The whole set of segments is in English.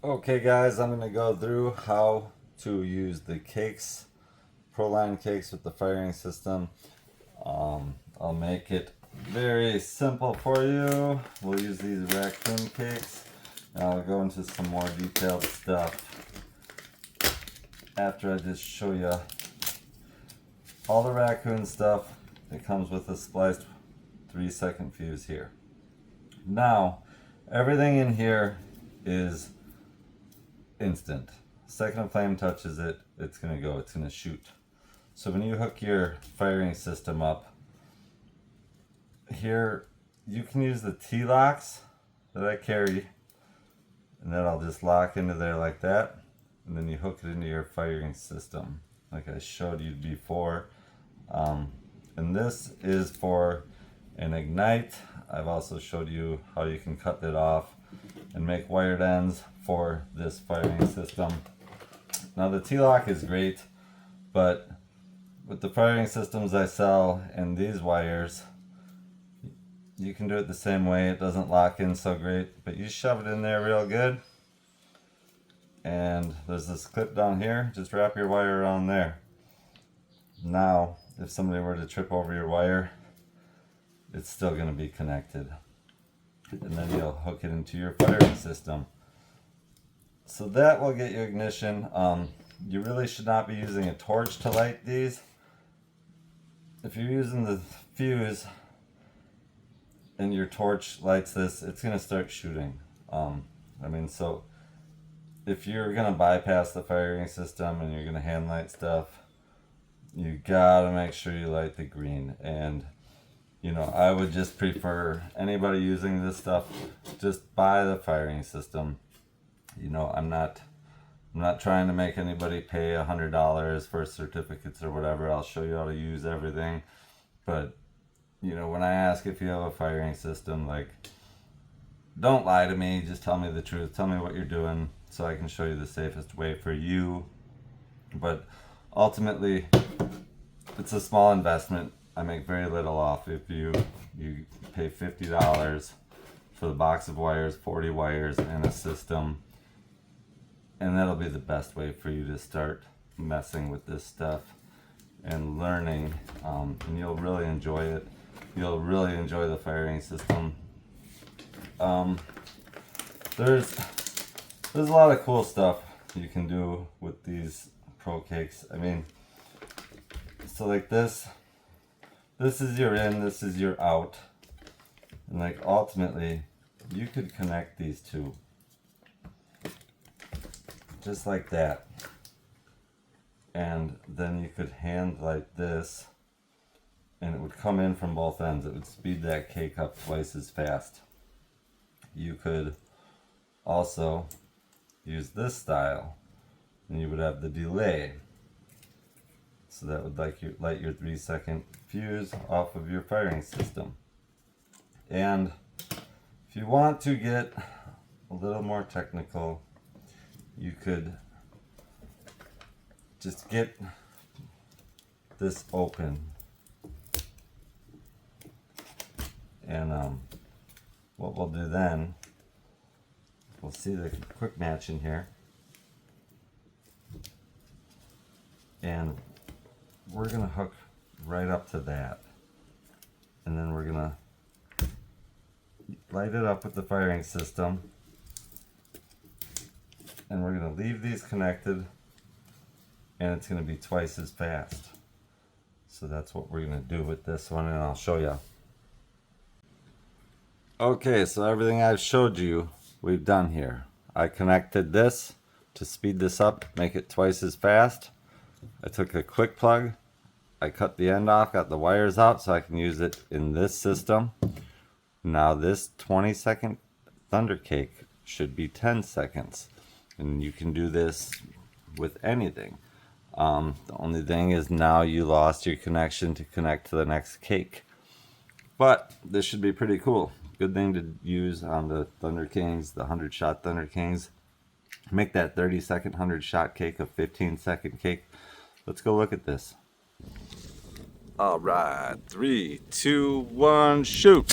Okay guys, I'm going to go through how to use the cakes, Proline cakes with the firing system. I'll make it very simple for you. We'll use these raccoon cakes. And I'll go into some more detailed stuff after I just show you all the raccoon stuff. It comes with a spliced 3-second fuse here. Now, everything in here is instant. Second a flame touches it, it's gonna go, it's gonna shoot. So when you hook your firing system up, here you can use the T-locks that I carry, and then I'll just lock into there like that, and then you hook it into your firing system like I showed you before. And this is for an ignite. I've also showed you how you can cut it off and make wired ends for this firing system. Now the T-lock is great, but with the firing systems I sell and these wires, you can do it the same way. It doesn't lock in so great, but you shove it in there real good, and there's this clip down here. Just wrap your wire around there. Now if somebody were to trip over your wire, it's still going to be connected, and then you'll hook it into your firing system. So that will get you ignition. You really should not be using a torch to light these. If you're using the fuse and your torch lights this, it's going to start shooting. So if you're going to bypass the firing system and you're going to hand light stuff, you gotta make sure you light the green. And I would just prefer anybody using this stuff, just buy the firing system. I'm not trying to make anybody pay $100 for certificates or whatever. I'll show you how to use everything. But when I ask if you have a firing system, like, don't lie to me, just tell me the truth. Tell me what you're doing so I can show you the safest way for you. But ultimately, it's a small investment. I make very little off. If you pay $50 for the box of wires, 40 wires, and a system, and that'll be the best way for you to start messing with this stuff and learning, and you'll really enjoy it. You'll really enjoy the firing system. There's a lot of cool stuff you can do with these Pro cakes. So like this is your in, this is your out, and like ultimately you could connect these two just like that, and then you could hand light this and it would come in from both ends. It would speed that cake up twice as fast. You could also use this style and you would have the delay. So that would light your 3-second fuse off of your firing system. And if you want to get a little more technical, you could just get this open. And what we'll do then, we'll see the quick match in here. And we're gonna hook right up to that, and then we're gonna light it up with the firing system, and we're gonna leave these connected, and it's gonna be twice as fast. So that's what we're gonna do with this one, and I'll show you. Okay, so everything I've showed you, we've done here. I connected this to speed this up, make it twice as fast. I took a quick plug, I cut the end off, got the wires out so I can use it in this system. Now this 20-second Thunder Cake should be 10 seconds. And you can do this with anything. The only thing is now you lost your connection to connect to the next cake. But this should be pretty cool. Good thing to use on the Thunder Kings, the 100-shot Thunder Kings. Make that 30-second 100-shot cake a 15-second cake. Let's go look at this. All right, 3, 2, 1, shoot.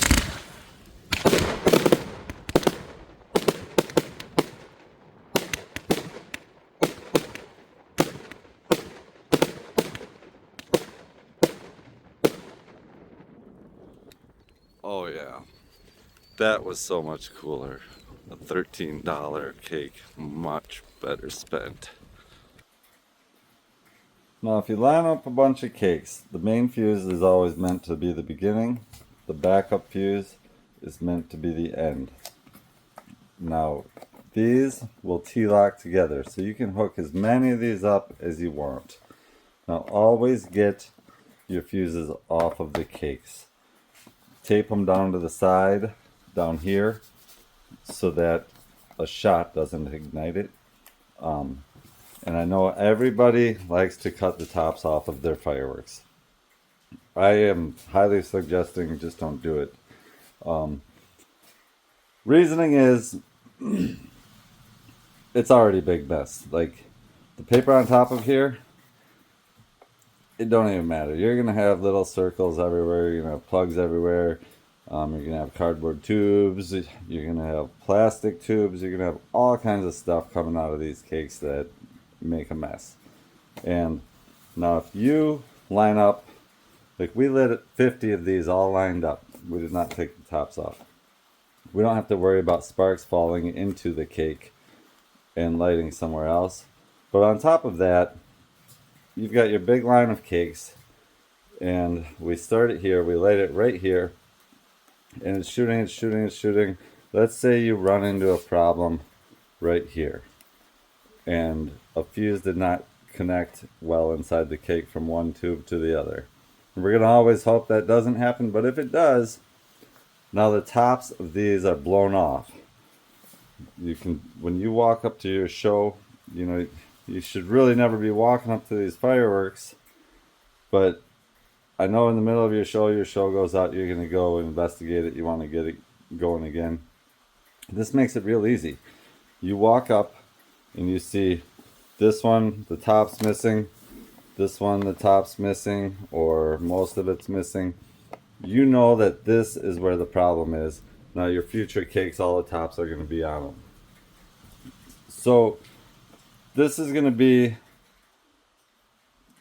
Oh yeah, that was so much cooler. A $13 cake, much better spent. Now if you line up a bunch of cakes, the main fuse is always meant to be the beginning. The backup fuse is meant to be the end. Now these will T-lock together, so you can hook as many of these up as you want. Now always get your fuses off of the cakes. Tape them down to the side, down here, so that a shot doesn't ignite it. And I know everybody likes to cut the tops off of their fireworks. I am highly suggesting just don't do it. Reasoning is it's already a big mess. Like the paper on top of here, it don't even matter. You're gonna have little circles everywhere. You're gonna have plugs everywhere. You're gonna have cardboard tubes. You're gonna have plastic tubes. You're gonna have all kinds of stuff coming out of these cakes that make a mess. And now if you line up, like we lit 50 of these all lined up. We did not take the tops off. We don't have to worry about sparks falling into the cake and lighting somewhere else. But on top of that, you've got your big line of cakes, and we start it here, we light it right here, and it's shooting, it's shooting, it's shooting. Let's say you run into a problem right here, and a fuse did not connect well inside the cake from one tube to the other. We're gonna always hope that doesn't happen, but if it does, now the tops of these are blown off. You can, when you walk up to your show, you know, you should really never be walking up to these fireworks, but I know in the middle of your show goes out, you're gonna go investigate it, you wanna get it going again. This makes it real easy. You walk up and you see this one, the top's missing, this one, the top's missing, or most of it's missing. You know that this is where the problem is. Now your future cakes, all the tops are going to be on them. So this is going to be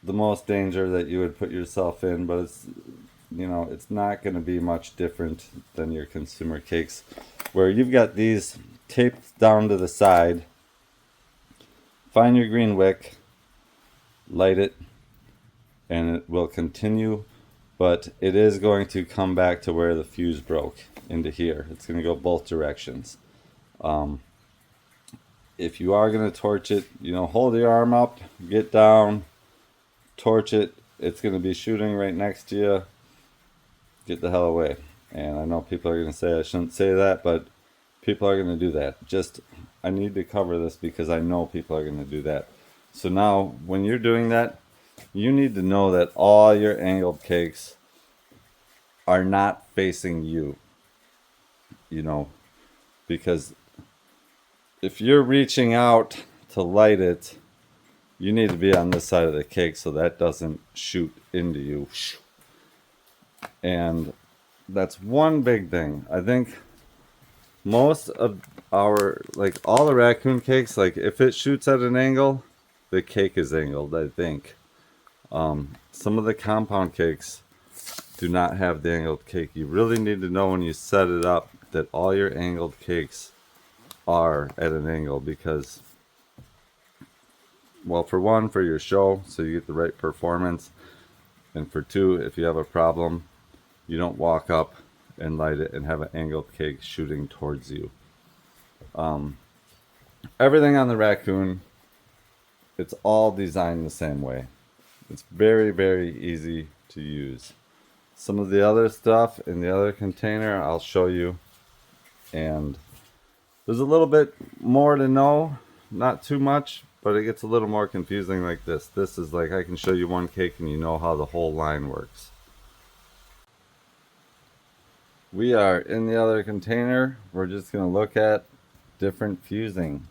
the most danger that you would put yourself in, but it's, you know, it's not going to be much different than your consumer cakes, where you've got these taped down to the side. Find your green wick, light it, and it will continue, but it is going to come back to where the fuse broke, into here. It's going to go both directions. If you are going to torch it, you know, hold your arm up, get down, torch it. It's going to be shooting right next to you. Get the hell away. And I know people are going to say I shouldn't say that, but people are going to do that. Just, I need to cover this because I know people are going to do that. So now, when you're doing that, you need to know that all your angled cakes are not facing you. You know, because if you're reaching out to light it, you need to be on this side of the cake so that doesn't shoot into you. And that's one big thing. I think most of our, like all the raccoon cakes, like if it shoots at an angle, the cake is angled, I think. Some of the compound cakes do not have the angled cake. You really need to know when you set it up that all your angled cakes are at an angle, because, well, for one, for your show, so you get the right performance, and for two, if you have a problem, you don't walk up and light it and have an angled cake shooting towards you. Everything on the raccoon, it's all designed the same way. It's very, very easy to use. Some of the other stuff in the other container I'll show you, and there's a little bit more to know, not too much, but it gets a little more confusing like this. This is like, I can show you one cake and you know how the whole line works. We are in the other container. We're just going to look at different fusing.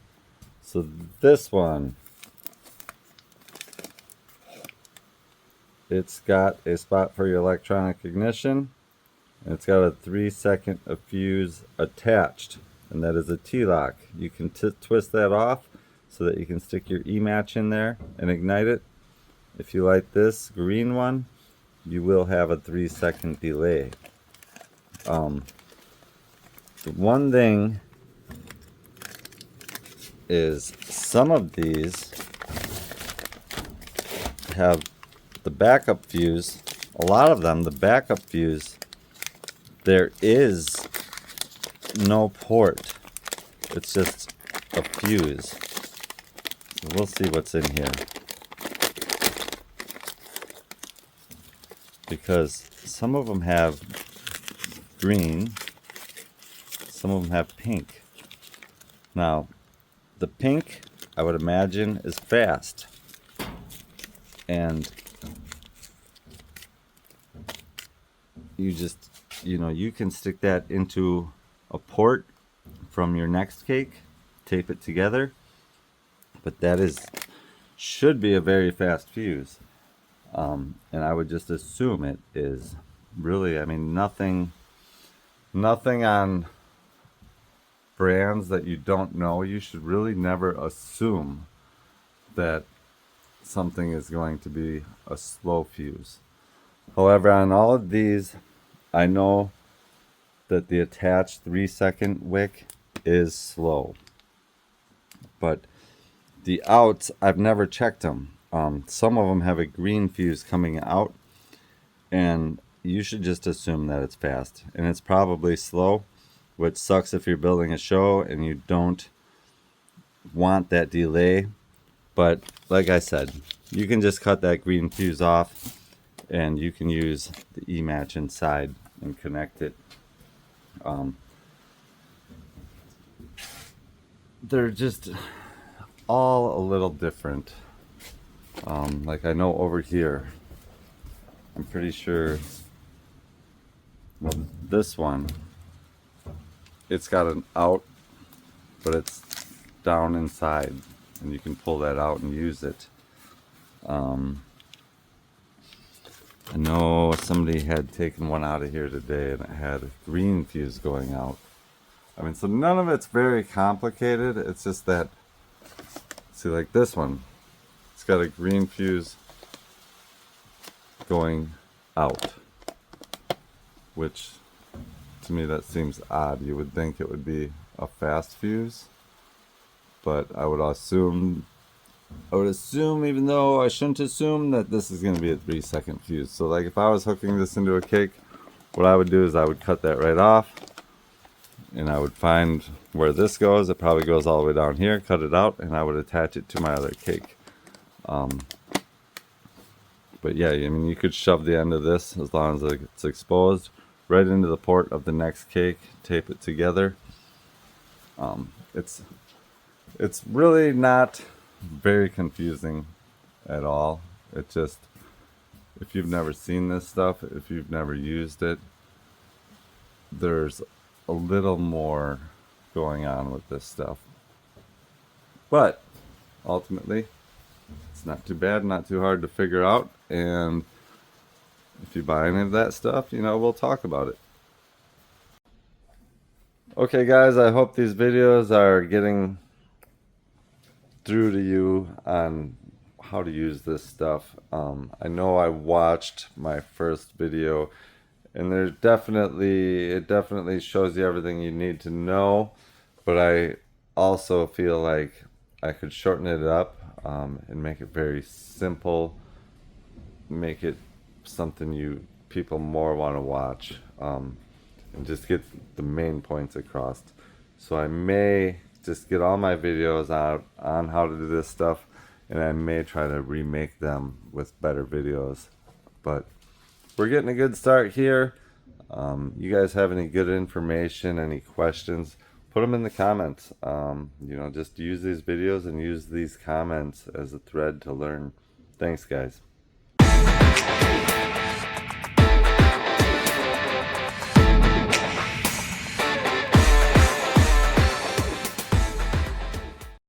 So this one, it's got a spot for your electronic ignition, and it's got a 3-second fuse attached, and that is a T-lock. You can twist that off so that you can stick your E-match in there and ignite it. If you light this green one, you will have a 3-second delay. The one thing is some of these have the backup fuse. A lot of them, the backup fuse, there is no port. It's just a fuse. So we'll see what's in here. Because some of them have green, some of them have pink. Now, the pink, I would imagine, is fast. And you just, you can stick that into a port from your next cake, tape it together, but that should be a very fast fuse. And I would just assume it is. Really, I mean, nothing on brands that you don't know, you should really never assume that something is going to be a slow fuse. However, on all of these, I know that the attached 3-second wick is slow. But the outs, I've never checked them. Some of them have a green fuse coming out, and you should just assume that it's fast. And it's probably slow, which sucks if you're building a show and you don't want that delay. But like I said, you can just cut that green fuse off and you can use the E-match inside and connect it. They're just all a little different. Like I know over here, I'm pretty sure, well, this one, it's got an out, but it's down inside, and you can pull that out and use it. I know somebody had taken one out of here today and it had a green fuse going out. I mean, so none of it's very complicated. It's just that, see, like this one, it's got a green fuse going out, which to me that seems odd. You would think it would be a fast fuse, but I would assume, even though I shouldn't assume, that this is going to be a 3-second fuse. So like if I was hooking this into a cake, what I would do is I would cut that right off, and I would find where this goes. It probably goes all the way down here, cut it out, and I would attach it to my other cake. But yeah, I mean, you could shove the end of this, as long as it's exposed, right into the port of the next cake, tape it together. It's really not very confusing at all. It just, if you've never seen this stuff, if you've never used it, there's a little more going on with this stuff. But ultimately, it's not too bad, not too hard to figure out. And if you buy any of that stuff, we'll talk about it. Okay guys, I hope these videos are getting through to you on how to use this stuff. I know I watched my first video, and it definitely shows you everything you need to know, but I also feel like I could shorten it up and make it very simple, make it something people more want to watch, and just get the main points across. So I may just get all my videos out on how to do this stuff, and I may try to remake them with better videos. But we're getting a good start here. You guys have any good information, any questions, put them in the comments. Just use these videos and use these comments as a thread to learn. Thanks guys.